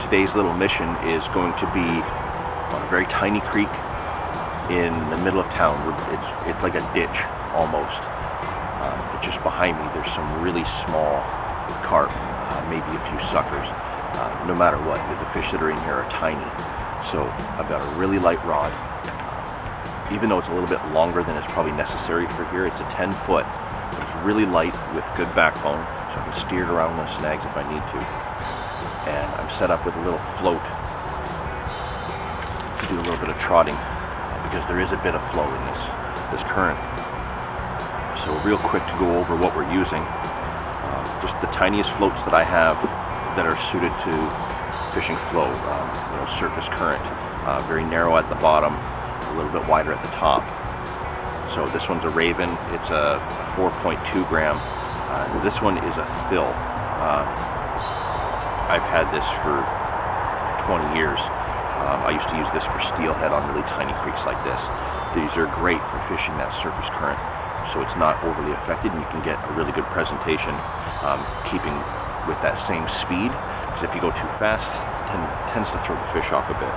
today's little mission is going to be on a very tiny creek in the middle of town. It's like a ditch almost. But just behind me there's some really small carp, maybe a few suckers. No matter what, the fish that are in here are tiny. So I've got a really light rod. Even though it's a little bit longer than is probably necessary for here, it's a 10 foot. It's really light with good backbone, so I can steer it around the snags if I need to. And I'm set up with a little float to do a little bit of trotting, because there is a bit of flow in this current. So real quick to go over what we're using. Just the tiniest floats that I have that are suited to fishing flow, surface current. Very narrow at the bottom, a little bit wider at the top. So this one's a Raven. It's a 4.2 gram. This one is a Fill. I've had this for 20 years. I used to use this for steelhead on really tiny creeks like this. These are great for fishing that surface current, so it's not overly affected, and you can get a really good presentation keeping with that same speed, because if you go too fast, it tends to throw the fish off a bit.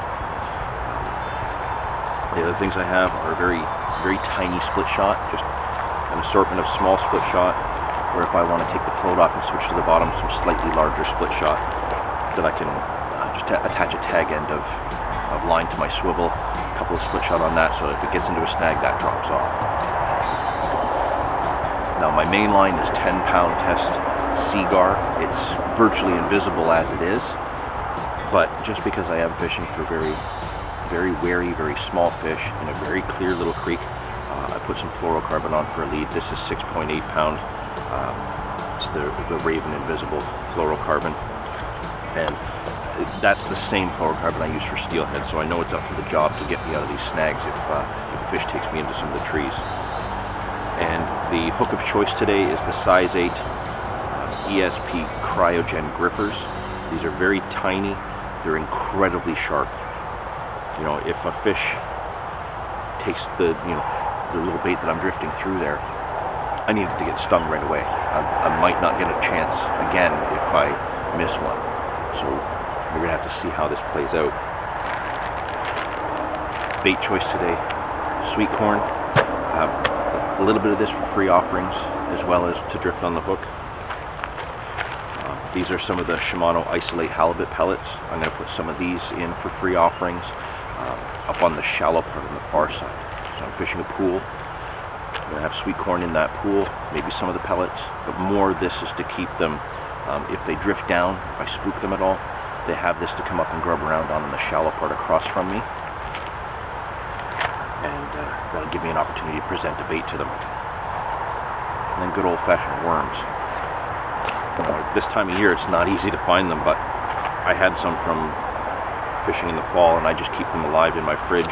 The other things I have are very tiny split shot, just an assortment of small split shot, or if I want to take the float off and switch to the bottom, some slightly larger split shot that I can just attach a tag end of line to my swivel, a couple of split shot on that, so if it gets into a snag, that drops off. Now my main line is 10-pound test Seagar. It's virtually invisible as it is, but just because I am fishing for very wary, very small fish in a very clear little creek, I put some fluorocarbon on for a lead. This is 6.8 pound. It's the Raven Invisible fluorocarbon, and that's the same fluorocarbon I use for steelhead, so I know it's up for the job to get me out of these snags if a fish takes me into some of the trees. And the hook of choice today is the size 8 ESP Cryogen grippers. These are very tiny. They're incredibly sharp. If a fish takes the little bait that I'm drifting through there, I need it to get stung right away. I might not get a chance again if I miss one. So we're gonna have to see how this plays out. Bait choice today: sweet corn. A little bit of this for free offerings, as well as to drift on the hook. These are some of the Shimano Isolate halibut pellets. I'm going to put some of these in for free offerings up on the shallow part on the far side. So I'm fishing a pool. I'm going to have sweet corn in that pool, maybe some of the pellets, but more this is to keep them, if they drift down, if I spook them at all, they have this to come up and grub around on in the shallow part across from me. And that'll give me an opportunity to present a bait to them. And then good old-fashioned worms. This time of year it's not easy to find them, but I had some from fishing in the fall, and I just keep them alive in my fridge.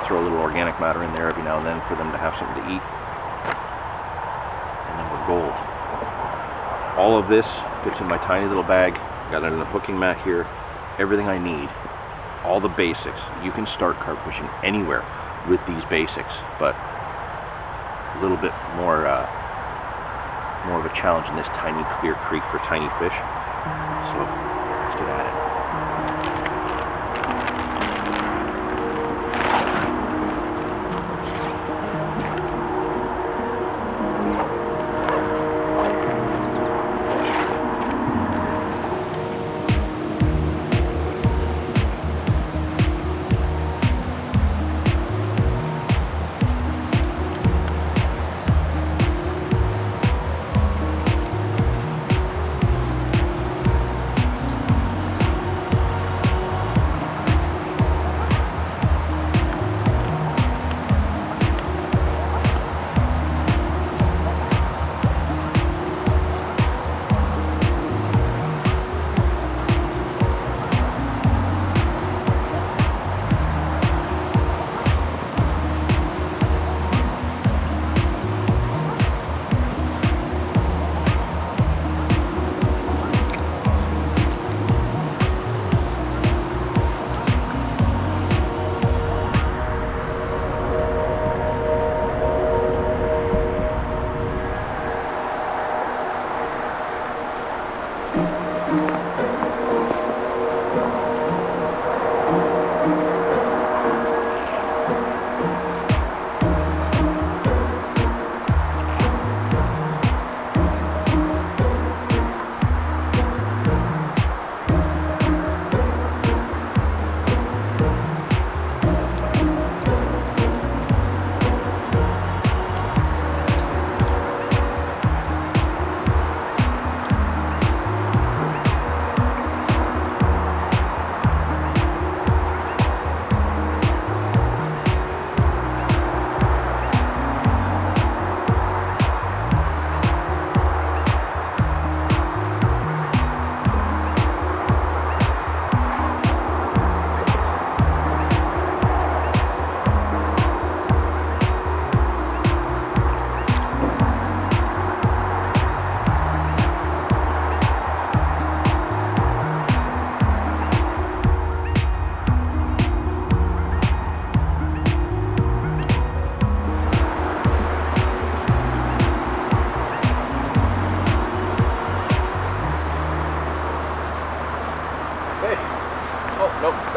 Throw a little organic matter in there every now and then for them to have something to eat. And then we're gold. All of this fits in my tiny little bag. Got it in the hooking mat here. Everything I need. All the basics. You can start carp fishing anywhere with these basics, but a little bit more of a challenge in this tiny clear creek for tiny fish. So let's get at it.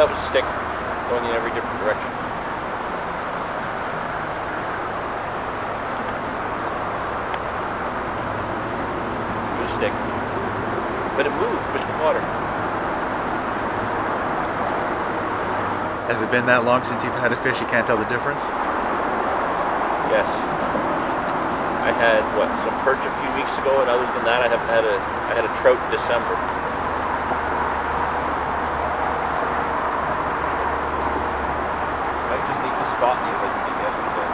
That was a stick going in every different direction. It was a stick. But it moved with the water. Has it been that long since you've had a fish you can't tell the difference? Yes. I had some perch a few weeks ago, and other than that I had a trout in December. I just need to spot you like you did yesterday.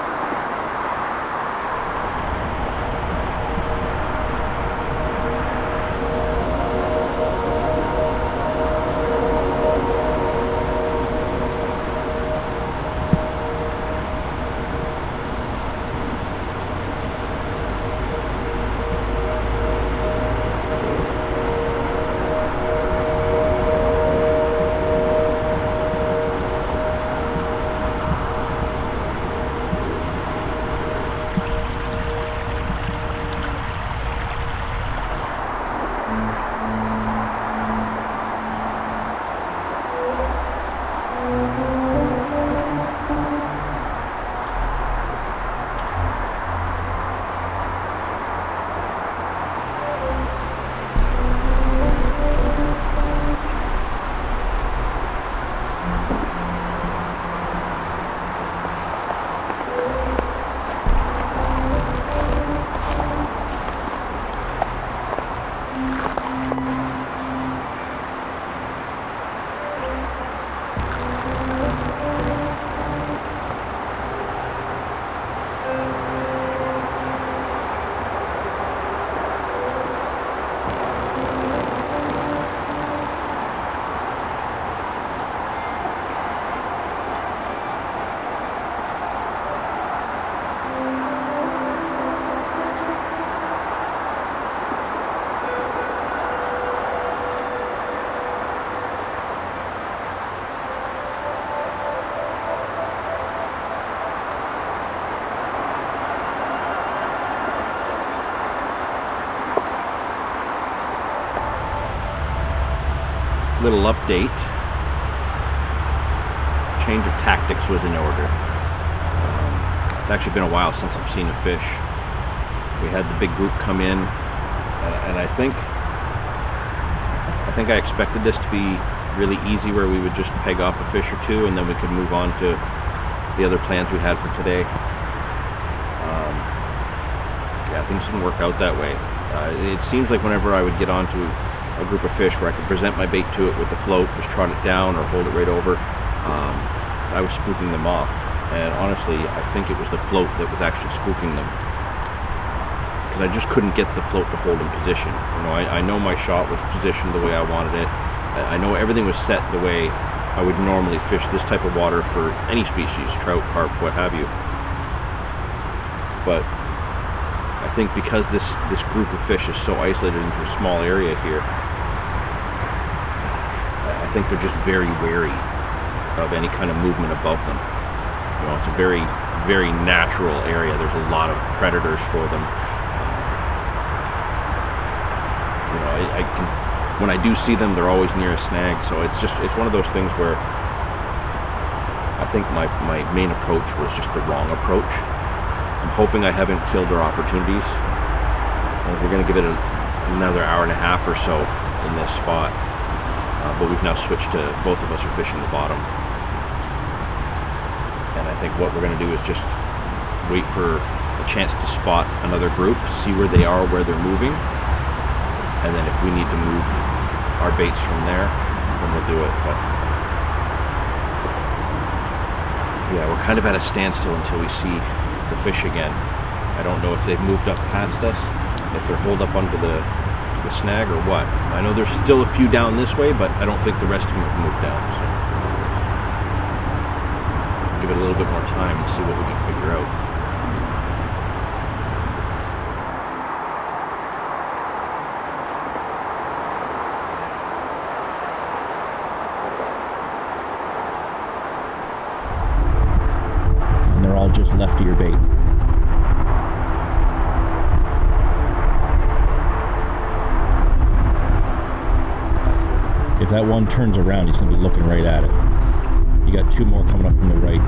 Little update. Change of tactics was in order. It's actually been a while since I've seen a fish. We had the big group come in, and I think I expected this to be really easy, where we would just peg off a fish or two, and then we could move on to the other plans we had for today. Yeah, things didn't work out that way. It seems like whenever I would get onto a group of fish where I could present my bait to it with the float, just trot it down or hold it right over, I was spooking them off. And honestly, I think it was the float that was actually spooking them, because I just couldn't get the float to hold in position. You know, I know my shot was positioned the way I wanted it. I know everything was set the way I would normally fish this type of water for any species, trout, carp, what have you. But I think because this group of fish is so isolated into a small area here, I think they're just very wary of any kind of movement above them. You know, it's a very, very natural area. There's a lot of predators for them. You know, I can, when I do see them, they're always near a snag. So it's one of those things where I think my main approach was just the wrong approach. I'm hoping I haven't killed their opportunities. We're going to give it another hour and a half or so in this spot. But we've now switched to, both of us are fishing the bottom. And I think what we're going to do is just wait for a chance to spot another group, see where they are, where they're moving. And then if we need to move our baits from there, then we'll do it. But yeah, we're kind of at a standstill until we see the fish again. I don't know if they've moved up past us, if they're holed up under the snag or what. I know there's still a few down this way, but I don't think the rest of them have moved down. So give it a little bit more time and see what we can figure out. And they're all just left of your bait. If that one turns around, he's going to be looking right at it. You got two more coming up from the right.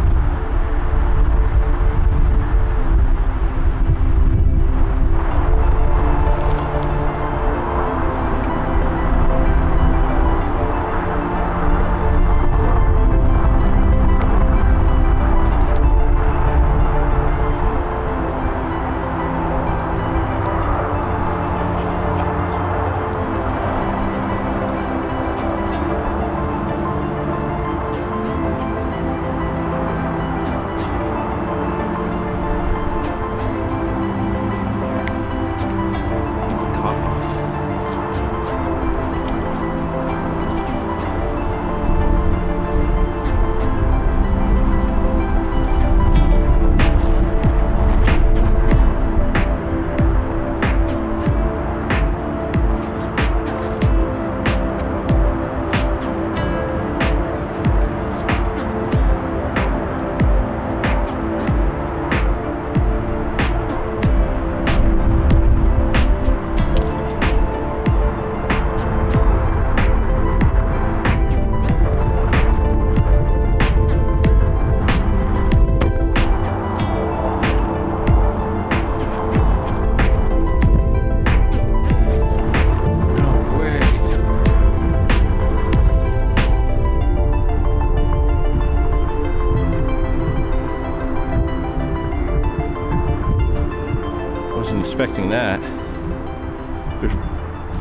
Expecting that.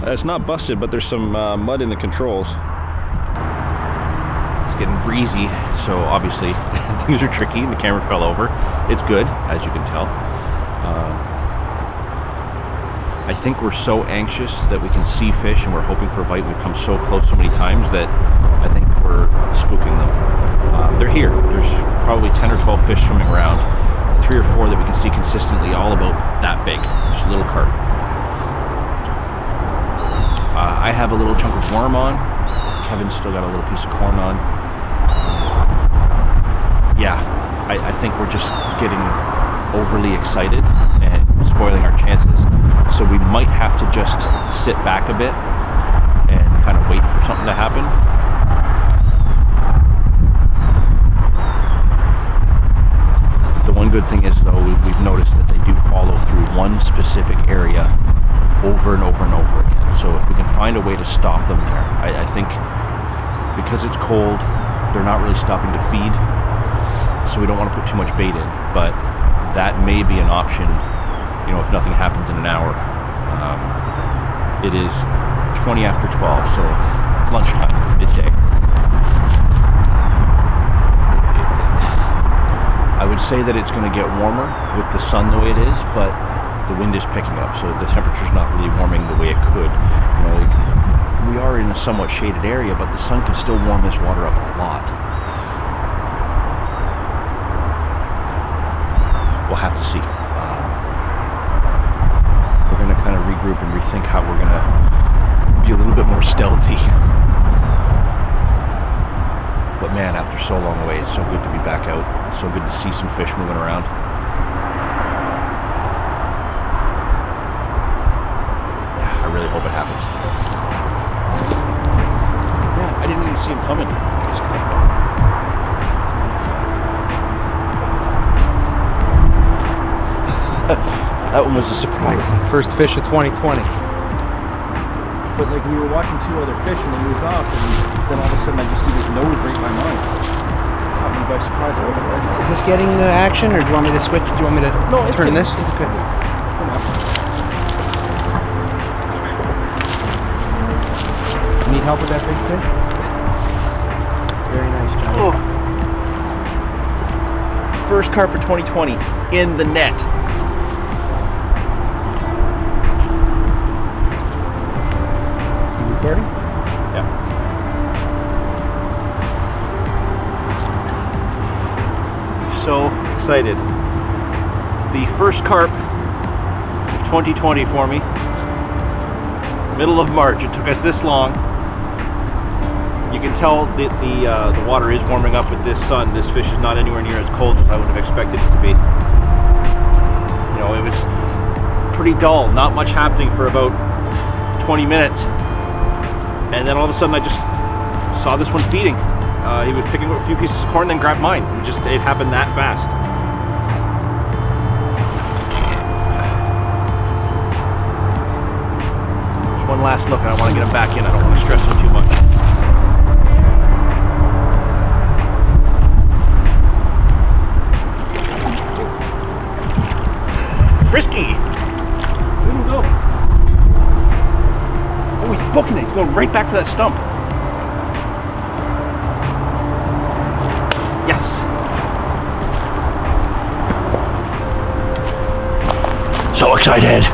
It's not busted, but there's some mud in the controls. It's getting breezy, so obviously things are tricky and the camera fell over. It's good, as you can tell. I think we're so anxious that we can see fish and we're hoping for a bite. We've come so close so many times that I think we're spooking them. They're here. There's probably 10 or 12 fish swimming around. 3 or 4 that we can see consistently, all about that big, just a little carp. I have a little chunk of worm on. Kevin's still got a little piece of corn on. Yeah, I think we're just getting overly excited and spoiling our chances. So we might have to just sit back a bit and kind of wait for something to happen. The one good thing is, though, we've noticed that they do follow through one specific area over and over and over again. So if we can find a way to stop them there, I think because it's cold, they're not really stopping to feed, so we don't want to put too much bait in. But that may be an option, you know, if nothing happens in an hour. It is 20 after 12, so lunchtime, midday. I would say that it's going to get warmer with the sun the way it is, but the wind is picking up, so the temperature's not really warming the way it could. You know, we are in a somewhat shaded area, but the sun can still warm this water up a lot. We'll have to see. We're going to kind of regroup and rethink how we're going to be a little bit more stealthy. But man, after so long away, it's so good to be back out. It's so good to see some fish moving around. Yeah, I really hope it happens. Yeah, I didn't even see him coming. That one was a surprise. First fish of 2020. But like, we were watching 2 other fish and they moved off, and then all of a sudden I just see this nose break my mind. Caught me by surprise. Is this getting action, or do you want me to switch? Do you want me to turn this? Okay. Need help with that big fish? Very nice, John. Oh. First carp of 2020 in the net. Recording? Yeah. So excited. The first carp of 2020 for me. Middle of March. It took us this long. You can tell that the water is warming up with this sun. This fish is not anywhere near as cold as I would have expected it to be. You know, it was pretty dull. Not much happening for about 20 minutes. And then all of a sudden I just saw this one feeding. He was picking up a few pieces of corn, then grabbed mine. It happened that fast. Just one last look, and I want to get him back in. I don't want to stress him too much. Frisky! Where'd he go? Oh, he's booking it. He's going right back for that stump. Yes! So excited!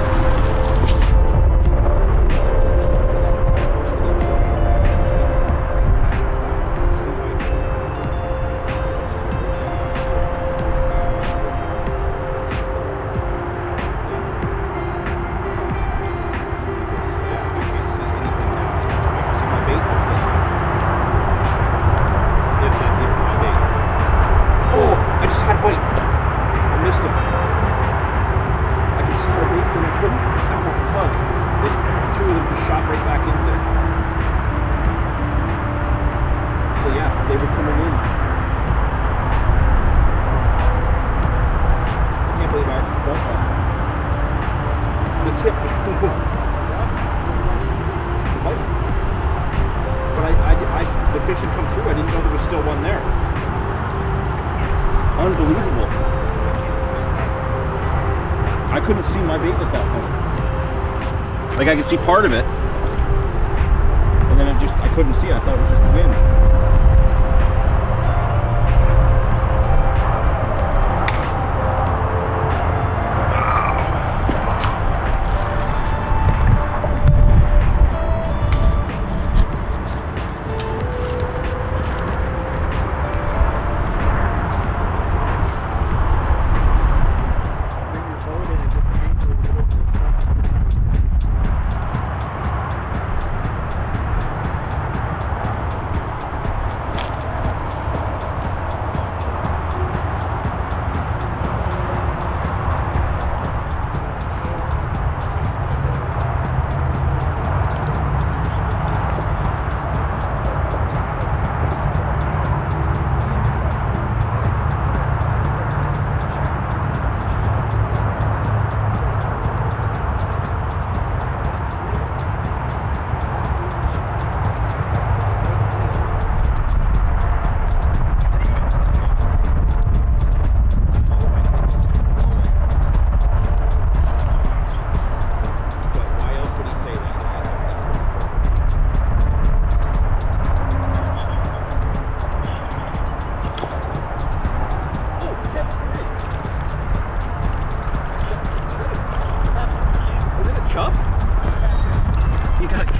The fish had come through. I didn't know there was still one there. Unbelievable. I couldn't see my bait at that point. Like I could see part of it, and then I couldn't see. I thought it was just the wind.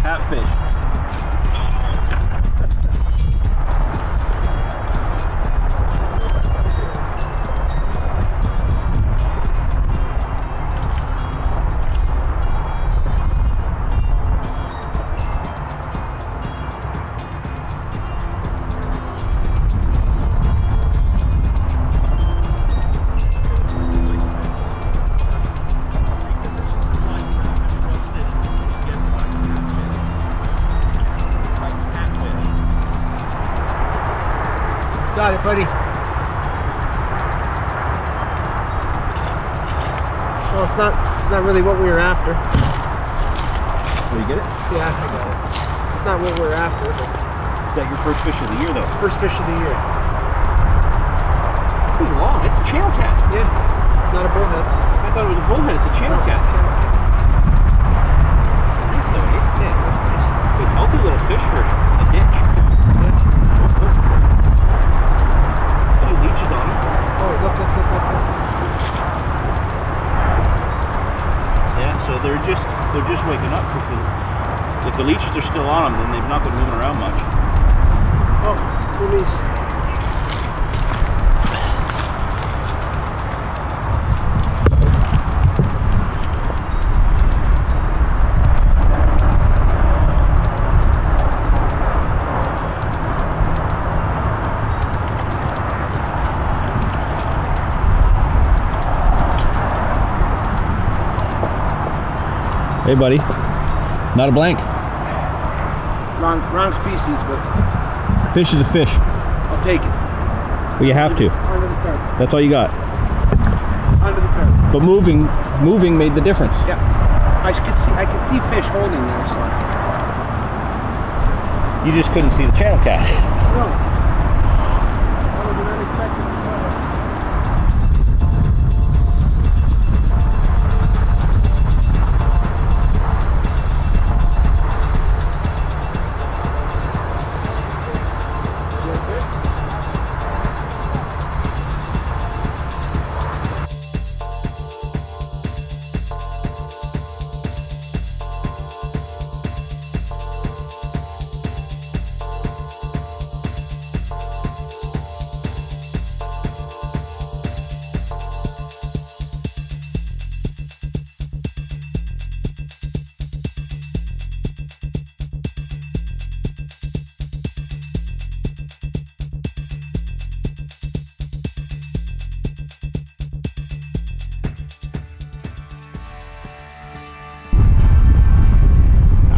Catfish. Got it, buddy. Well, it's not really what we were after. Will you get it? Yeah, I got it. It's not what we were after, but Is that your first fish of the year, though? first fish of the year. Pretty long. It's a channel cat. Yeah, not a bullhead. I thought it was a bullhead. It's a channel cat. Channel cat. Nice, though, eh? Yeah, that's nice. Good, healthy little fish for a ditch. Yeah. Little leeches on him. Oh, look. Yeah, so they're just waking up. If the leeches are still on them, then they've not been moving around much. Oh, release. Hey, buddy. Not a blank. Wrong species, but Fish is a fish. take it. Well, you have to. Under the carp. That's all you got. Under the carp. But moving made the difference. Yeah. I could see fish holding there, so. You just couldn't see the channel cat. No. That was an unexpected surprise.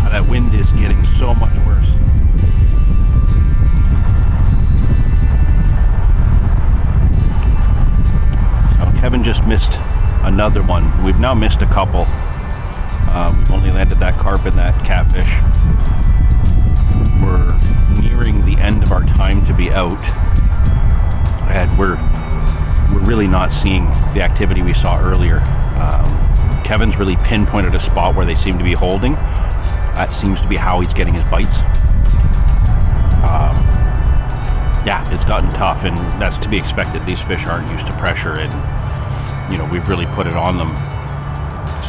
That wind is getting so much worse. So Kevin just missed another one. We've now missed a couple. We've only landed that carp and that catfish. We're nearing the end of our time to be out, and we're really not seeing the activity we saw earlier. Kevin's really pinpointed a spot where they seem to be holding. That seems to be how he's getting his bites. Yeah, it's gotten tough, and that's to be expected. These fish aren't used to pressure, and you know, we've really put it on them.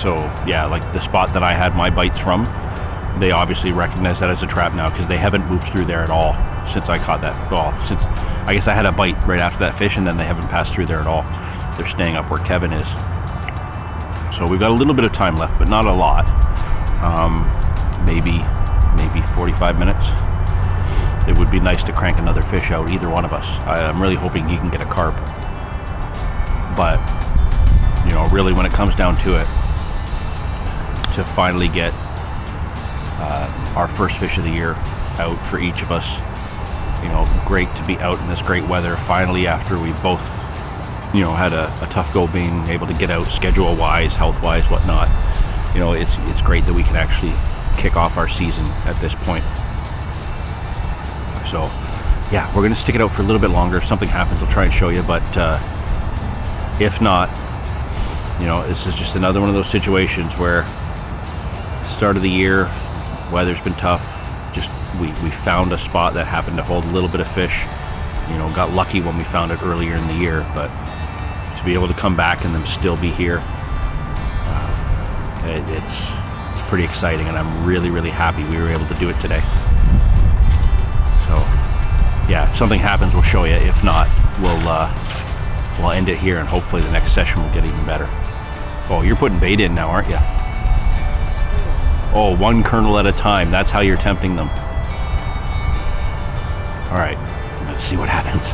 So yeah, like the spot that I had my bites from, they obviously recognize that as a trap now, because they haven't moved through there at all since I caught that. Well, since I guess I had a bite right after that fish, and then they haven't passed through there at all. They're staying up where Kevin is. So we've got a little bit of time left, but not a lot. Maybe 45 minutes. It would be nice to crank another fish out, either one of us. I'm really hoping he can get a carp. But, you know, really when it comes down to it, to finally get our first fish of the year out for each of us, you know, great to be out in this great weather finally, after we both, you know, had a tough go being able to get out schedule-wise, health-wise, whatnot. You know, it's great that we can actually kick off our season at this point. So yeah, we're gonna stick it out for a little bit longer. If something happens, I'll try and show you, but if not, you know, this is just another one of those situations where start of the year, weather's been tough. Just we found a spot that happened to hold a little bit of fish. You know, got lucky when we found it earlier in the year, but to be able to come back and them still be here, it's pretty exciting, and I'm really happy we were able to do it today. So yeah, if something happens, we'll show you. If not, we'll end it here, and hopefully the next session will get even better. Oh, you're putting bait in now, aren't you? Oh, one kernel at a time. That's how you're tempting them. All right, let's see what happens.